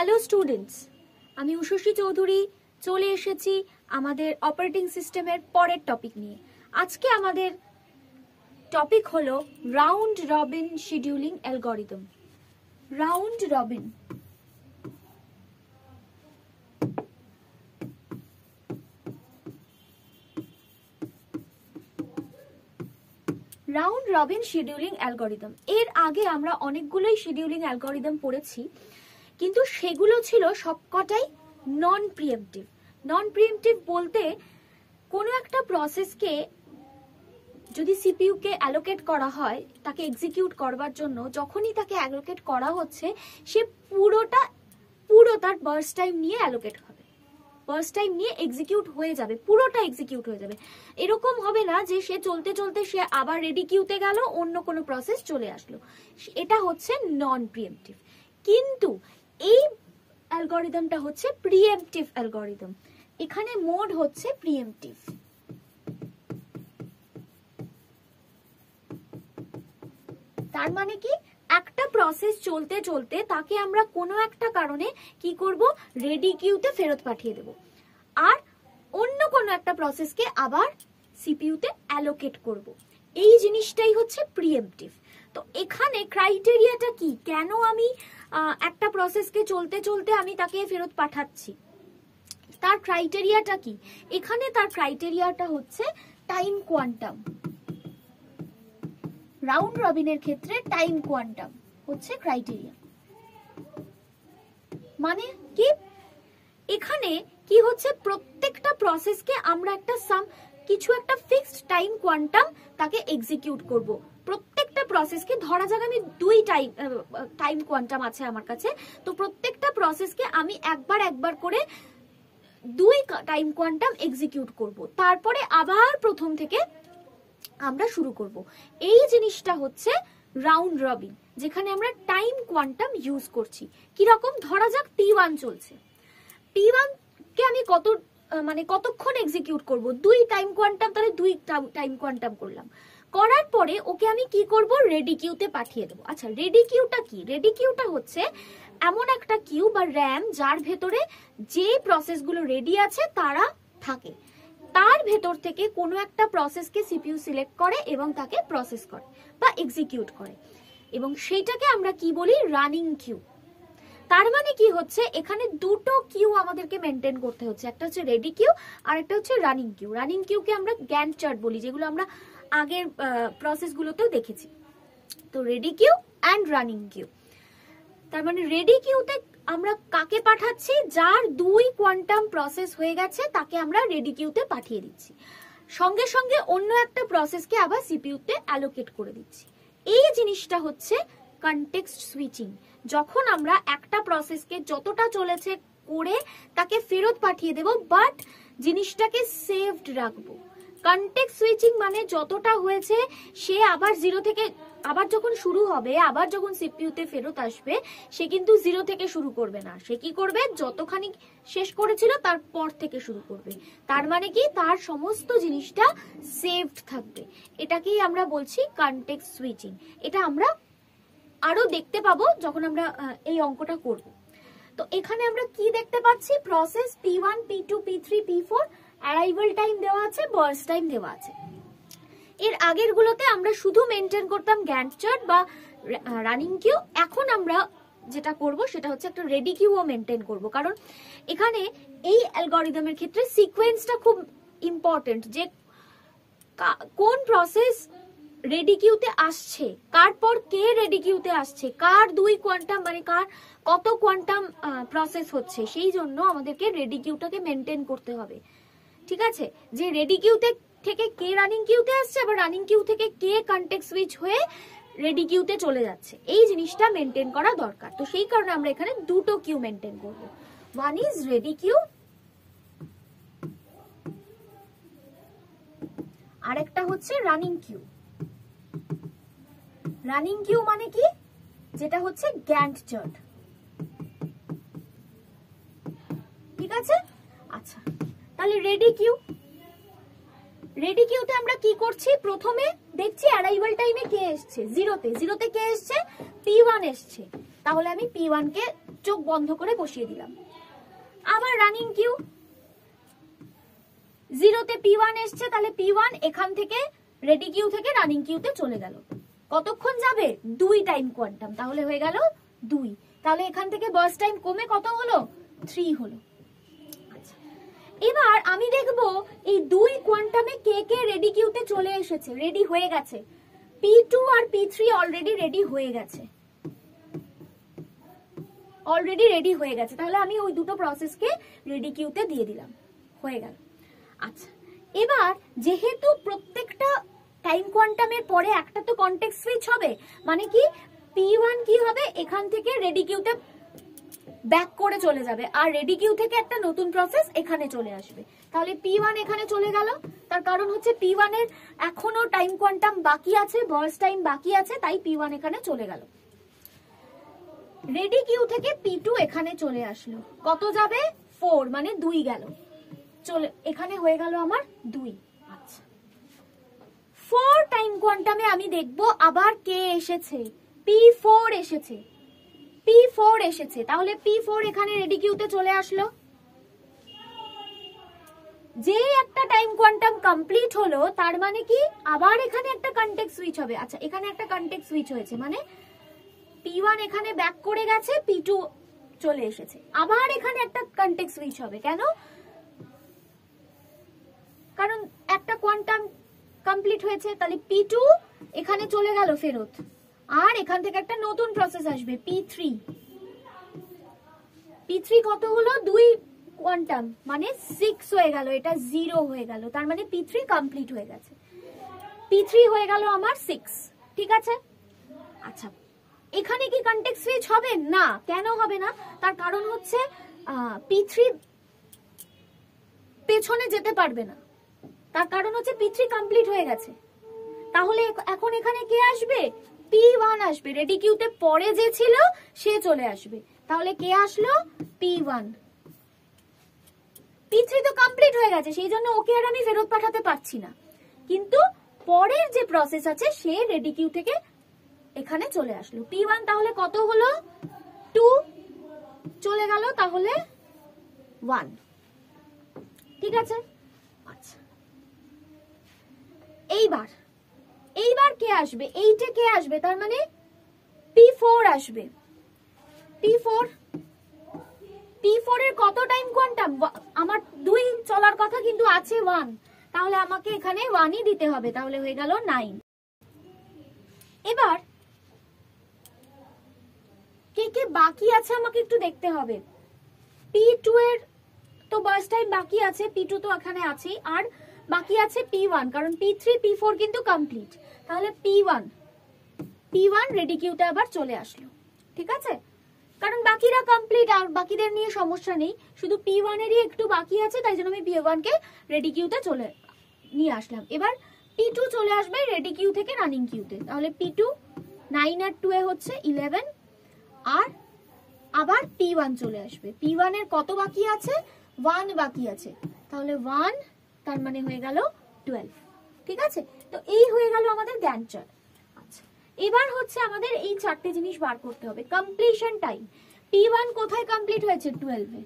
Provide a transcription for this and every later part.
Hello students, আমি উষসী চৌধুরী চলে এসেছি আমাদের অপারেটিং সিস্টেমের পরের টপিক নিয়ে। আজকে আমাদের টপিক হলো round robin scheduling algorithm. Round robin round robin scheduling algorithm. এর আগে আমরা অনেকগুলোই শিডিউলিং অ্যালগরিদম পড়েছি, কিন্তু সেগুলো ছিল সবকটাই নন প্রিএমটিভ। নন প্রিএমটিভ বলতে কোনো একটা প্রসেসকে যদি সিপিইউ কে অ্যালোকেট করা হয় তাকে এক্সিকিউট করবার জন্য, যখনই তাকে অ্যালোকেট করা হচ্ছে সে পুরো তার বার্স্ট টাইম নিয়ে অ্যালোকেট হবে, বার্স্ট টাইম নিয়ে এক্সিকিউট হয়ে যাবে, পুরোটা এক্সিকিউট হয়ে যাবে। এরকম হবে না যে সে চলতে চলতে সে আবার রেডি কিউতে গেল, অন্য কোনো প্রসেস চলে আসলো। এটা হচ্ছে নন প্রিএমটিভ। কিন্তু এই অ্যালগরিদমটা হচ্ছে প্রিএমটিভ অ্যালগরিদম। এখানে মোড হচ্ছে প্রিএমটিভ। তার মানে কি, একটা প্রসেস চলতে চলতে তাকে আমরা কোনো একটা কারণে কি করব, রেডি কিউতে ফেরত পাঠিয়ে দেব, আর অন্য কোনো একটা প্রসেসকে আবার সিপিইউতে অ্যালোকেট করব। এই জিনিসটাই হচ্ছে প্রিএমটিভ। তো এখানে ক্রাইটেরিয়াটা কি, কেন আমি একটা প্রসেসকে চলতে চলতে আমি তাকে ফেরত পাঠাচ্ছি, তার ক্রাইটেরিয়াটা কি? এখানে তার ক্রাইটেরিয়াটা হচ্ছে টাইম কোয়ান্টাম। রাউন্ড রবিনের ক্ষেত্রে টাইম কোয়ান্টাম হচ্ছে ক্রাইটেরিয়া। মানে কি, এখানে কি হচ্ছে, প্রত্যেকটা প্রসেসকে আমরা একটা কিছু একটা ফিক্সড টাইম কোয়ান্টাম তাকে এক্সিকিউট করব। প্রত্যেকটা প্রসেসকে, ধরা যাক আমি 2 টাইম কোয়ান্টাম আছে আমার কাছে, তো প্রত্যেকটা প্রসেসকে আমি একবার করে 2 টাইম কোয়ান্টাম এক্সিকিউট করব, তারপরে আবার প্রথম থেকে আমরা শুরু করব। এই জিনিসটা হচ্ছে রাউন্ড রবিন, যেখানে আমরা টাইম কোয়ান্টাম ইউজ করছি। কি রকম, ধরা যাক P1 চলছে, P1 কে আমি কতক্ষণ এক্সিকিউট করব, 2 টাইম কোয়ান্টাম, তাহলে 2 টাইম কোয়ান্টাম করলাম। করার পরে ওকে আমি কি করব, রেডি কিউতে পাঠিয়ে দেবো। আচ্ছা, রেডি কিউটা কি? রেডি কিউটা হচ্ছে এমন একটা কিউ বা র্যাম যার ভেতরে যে প্রসেসগুলো রেডি আছে তারা থাকে। তার ভেতর থেকে কোনো একটা প্রসেসকে সিপিইউ সিলেক্ট করে এবং তাকে প্রসেস করে বা এক্সিকিউট করে, এবং সেইটাকে আমরা কি বলি, রানিং কিউ। তার মানে কি হচ্ছে, এখানে দুটো কিউ আমাদেরকে মেনটেন করতে হচ্ছে, একটা হচ্ছে রেডি কিউ আর একটা হচ্ছে রানিং কিউ। রানিং কিউকে আমরা গ্যান্ট চার্ট বলি, যেগুলো আমরা আগের প্রসেসগুলোতেও দেখেছি। তো ready queue and running queue. তার মানে রেডি কিউতে আমরা কাকে পাঠাচ্ছি, যার 2 কোয়ান্টাম প্রসেস হয়ে গেছে তাকে আমরা রেডি কিউতে পাঠিয়ে দিচ্ছি, সঙ্গে সঙ্গে অন্য একটা প্রসেসকে আবার সিপিইউতে অ্যালোকেট করে দিচ্ছি। এই জিনিসটা হচ্ছে কনটেক্সট সুইচিং। যখন আমরা একটা প্রসেসকে যতটা চলেছে করে তাকে ফেরত পাঠিয়ে দেব, বাট জিনিসটাকে সেভড রাখবো। কনটেক্সট সুইচিং মানে যতটা হয়েছে সে আবার 0 থেকে, আবার যখন শুরু হবে, আবার যখন সিপিইউতে ফেরত আসবে, সে কিন্তু 0 থেকে শুরু করবে না। সে কি করবে, যতখানি শেষ করেছিল তার পর থেকে শুরু করবে। তার মানে কি, তার সমস্ত জিনিসটা সেভড থাকবে। এটাকেই আমরা বলছি কনটেক্সট সুইচিং। এটা আমরা আরো দেখতে পাবো যখন আমরা এই অঙ্কটা করব। তো এখানে আমরা কি দেখতে পাচ্ছি, process P1, P2, P3, P4 arrival time দেওয়া আছে, বার্স্ট টাইম দেওয়া আছে। এর আগের গুলোতে আমরা শুধু মেনটেন করতাম গ্যান্ট চার্ট বা রানিং কিউ। এখন আমরা যেটা করব সেটা হচ্ছে একটা রেডি কিউও মেনটেন করব, কারণ এখানে এই অ্যালগরিদমের ক্ষেত্রে সিকোয়েন্সটা খুব ইম্পর্টেন্ট, যে কোন প্রসেস রেডি কিউতে আসছে, কার পর কে রেডি কিউতে আসছে, কার 2 কোয়ান্টাম, মানে কার কত কোয়ান্টাম প্রসেস হচ্ছে। সেই জন্য আমাদেরকে রেডি কিউটাকে মেনটেন করতে হবে। ঠিক আছে, যে রেডি কিউতে থেকে কে রানিং কিউতে আসছে, আবার রানিং কিউ থেকে কে কনটেক্সট সুইচ হয়ে রেডি কিউতে চলে যাচ্ছে, এই জিনিসটা মেনটেন করা দরকার। তো সেই কারণে আমরা এখানে দুটো কিউ মেনটেন করব। ওয়ান ইজ রেডি কিউ, আর একটা হচ্ছে রানিং কিউ। রানিং কিউ মানে কি, যেটা হচ্ছে গ্যান্ট চার্ট। ঠিক আছে, আচ্ছা তাহলে রেডি কিউ। রেডি কিউতে আমরা কি করছি, প্রথমে দেখছি অ্যারাইভাল টাইমে কে এসছে, 0 তে কে এসছে, P1 এসছে। তাহলে আমি P1 কে চোখ বন্ধ করে বসিয়ে দিলাম। আবার রানিং কিউ, 0তে P1 এসছে, তাহলে P1 এখান থেকে রেডি কিউ থেকে রানিং কিউতে চলে গেল। কতক্ষণ যাবে? 2 টাইম কোয়ান্টাম, তাহলে হয়ে গেল 2। তাহলে এখান থেকে বার্স্ট টাইম কমে কত হলো? 3 হলো। আচ্ছা, এবার আমি দেখব এই 2 কোয়ান্টামে কে কে রেডি কিউতে চলে এসেছে, রেডি হয়ে গেছে। P2 আর P3 অলরেডি রেডি হয়ে গেছে, তাহলে আমি ওই দুটো প্রসেসকে রেডি কিউতে দিয়ে দিলাম, হয়ে গেল। আচ্ছা, এবার যেহেতু প্রত্যেকটা টাইম কোয়ান্টামের পরে একটা তো কনটেক্সট সুইচ হবে, মানে কি P1 কি হবে, এখান থেকে রেডি কিউতে ব্যাক করে চলে যাবে, আর রেডি কিউ থেকে একটা নতুন প্রসেস এখানে চলে আসবে। তাহলে P1 এখানে চলে গেল, তার কারণ হচ্ছে P1 এর এখনো টাইম কোয়ান্টাম বাকি আছে, বার্স্ট টাইম বাকি আছে, তাই P1 এখানে চলে গেল। রেডি কিউ থেকে P2 এখানে চলে আসলো, কত যাবে? 4, মানে 2 গেল, চলে এখানে হয়ে গেল আমার 2। আচ্ছা, 4 টাইম কোয়ান্টামে আমি দেখব আবার কে এসেছে, P4 এসেছে, তাহলে P4 এখানে রেডি কিউতে চলে আসলো। যে একটা টাইম কোয়ান্টাম কমপ্লিট হলো, তার মানে কি আবার এখানে একটা কনটেক্সট সুইচ হবে। আচ্ছা, এখানে একটা কনটেক্সট সুইচ হয়েছে, মানে P1 এখানে ব্যাক করে গেছে, P2 চলে এসেছে, আবার এখানে একটা কনটেক্সট সুইচ হবে। কেন? কারণ একটা কোয়ান্টাম কমপ্লিট হয়েছে, তাহলে P2 এখানে চলে গেল ফেরত, আর এখান থেকে একটা নতুন প্রসেস আসবে P3। কত হলো? 2 কোয়ান্টাম, মানে 6 হয়ে গেল, এটা 0 হয়ে গেল, তার মানে P3 কমপ্লিট হয়ে গেছে। P3 হয়ে গেল আমার 6, ঠিক আছে। আচ্ছা, এখানে কি কনটেক্সট সুইচ হবে না? কেন হবে না? তার কারণ হচ্ছে P3 পেছনে যেতে পারবে না, তার কারণ হচ্ছে P3 কমপ্লিট হয়ে গেছে। তাহলে এখন এখানে কে আসবে? P1 আসবে, রেডি কিউতে পরে যে ছিল সে চলে আসবে। তাহলে কে আসলো? P1। P3 তো কমপ্লিট হয়ে গেছে, সেই জন্য ওকে আর আমি ফেরত পাঠাতে পারছি না, কিন্তু পরের যে প্রসেস আছে সে রেডি কিউ থেকে এখানে চলে আসলো। P1 তাহলে কত হলো? 2 চলে গেল, তাহলে 1, ঠিক আছে। আচ্ছা, এইবার কে আসবে? 8 কে আসবে, তার মানে P4 আসবে। P4 এর কত টাইম কোয়ান্টাম? আমার 2 চলার কথা, কিন্তু আছে 1, তাহলে আমাকে এখানে 1ই দিতে হবে, তাহলে হয়ে গেল 9। এবার কে কে বাকি আছে আমাকে একটু দেখতে হবে। P2 এর তো বার্স্ট টাইম বাকি আছে, P2 তো এখানে আছে, আর বাকি আছে P1, কারণ P3 P4 কিন্তু কমপ্লিট, তাহলে P1 রেডি কিউতে আবার চলে আসলো, ঠিক আছে। কারণ বাকিরা কমপ্লিট, আর বাকিদের নিয়ে সমস্যা নেই, শুধু P1 এরই একটু বাকি আছে, তাই জন্য আমি P1 কে রেডি কিউতে চলে নিয়ে আসলাম। এবার P2 চলে আসবে রেডি কিউ থেকে রানিং কিউতে, তাহলে P2 9 আর 2 এ হচ্ছে 11, আর আবার P1 চলে আসবে। P1 এর কত বাকি আছে? 1 বাকি আছে, তাহলে 1, তার মানে হয়ে গেল 12, ঠিক আছে। তো এই হয়ে গেল আমাদের গ্যান্ট চার্ট। আচ্ছা, এবার হচ্ছে আমাদের এই 4টে জিনিস বার করতে হবে। কমপ্লিশন টাইম, P1 কোথায় কমপ্লিট হয়েছে? 12 এ।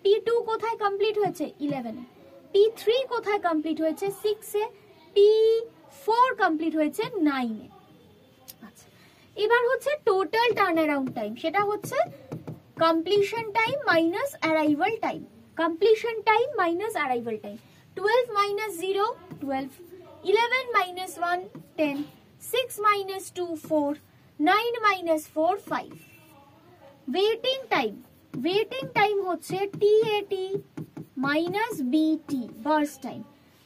P2 কোথায় কমপ্লিট হয়েছে? 11 এ। P3 কোথায় কমপ্লিট হয়েছে? 6 এ। P4 কমপ্লিট হয়েছে 9 এ। আচ্ছা, এবার হচ্ছে টোটাল টার্ন অ্যারাউন্ড টাইম, সেটা হচ্ছে completion time minus arrival time. Completion time minus arrival time, 12 minus 0 12, 11 minus 1 10, 6 minus 2 4, 9 minus 4 5। Waiting time হচ্ছে TAT minus BT burst time.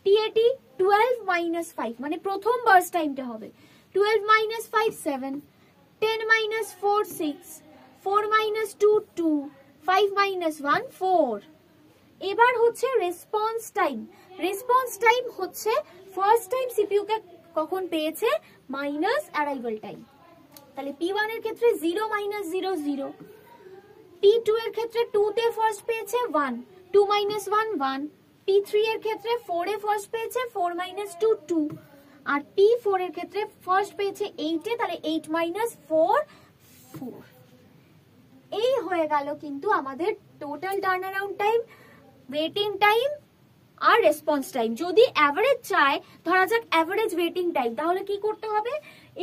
TAT 12 minus 5, মানে প্রথম বার্স্ট টাইমটা হবে 12 minus 5 7, 10 minus 4 6, 4 minus 2 2, 5 minus 1 4। এবার হচ্ছে response time হচ্ছে ফার্স্ট টাইম সিপিইউ কে কখন পেয়েছে মাইনাস অ্যারাইভাল টাইম। তাহলে P1 এর ক্ষেত্রে 0 minus 0 0, P2 এর ক্ষেত্রে 2 তে ফার্স্ট পেয়েছে 1, 2 minus 1 1, P3 এর ক্ষেত্রে 4 এ ফার্স্ট পেয়েছে 4 minus 2 2, আর P4 এর ক্ষেত্রে ফার্স্ট পেয়েছে 8 এ, তাহলে 8 minus 4 4। এই হয়ে গেল কিন্তু আমাদের total turn around time, waiting time আর রেসপন্স টাইম। যদি অ্যাভারেজ চাই, ধরা যাক অ্যাভারেজ ওয়েটিং টাইম, তাহলে কি করতে হবে,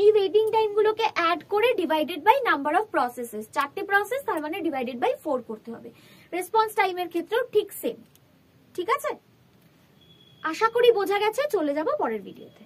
এই ওয়েটিং টাইম গুলোকে অ্যাড করে divided by number of processes, 4টে প্রসেস তার মানে ডিভাইডেড বাই 4 করতে হবে। রেসপন্স টাইমের ক্ষেত্রেও ঠিক সেম। ঠিক আছে, আশা করি বোঝা গেছে। চলে যাব পরের ভিডিওতে।